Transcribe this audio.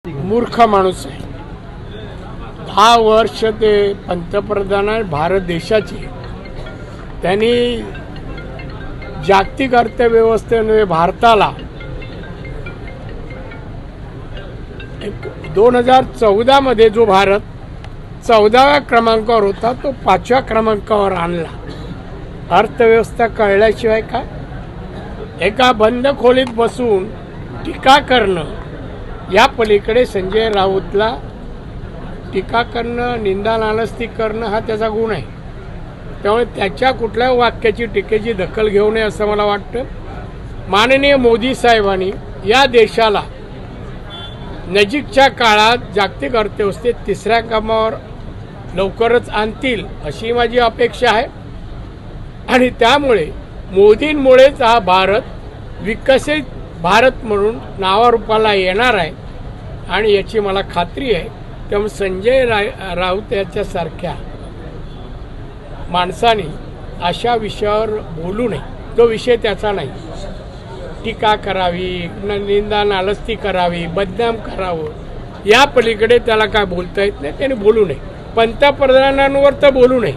मूर्ख माणूस आहे। 10 वर्ष ते पंतप्रधान आहे भारत देशाचे। त्यांनी जागतिक अर्थव्यवस्थेने भारताला 2014 मध्ये जो भारत 14व्या क्रमांकावर होता तो 5व्या क्रमांकावर आणला। अर्थव्यवस्था कळल्याशिवाय काय? एका बंद खोलीत बसून टीका करणं, या पलीकडे संजय राऊतला टीका करणं, निंदा नालस्ती करणं हा त्याचा गुण आहे। त्यामुळे त्याच्या कुठल्याही वाक्याची टीकेची दखल घेऊ नये असं मला वाटतं। माननीय मोदी साहेबांनी या देशाला नजीकच्या काळात जागतिक अर्थव्यवस्थेत 3ऱ्या क्रमांकावर लवकरच आणतील अशी माझी अपेक्षा आहे। आणि त्यामुळे मोदींमुळेच हा भारत विकसित भारत म्हणून नावारूपाला येणार आहे आणि याची मला खात्री आहे। त्यामुळे संजय राऊत याच्यासारख्या माणसाने अशा विषयावर बोलू नये, तो विषय त्याचा नाही। टीका करावी, निंदा नालस्ती करावी, बदनाम करावं, या पलीकडे त्याला काय बोलता येत नाही। त्याने बोलू नये, पंतप्रधानांवर तर बोलू नये।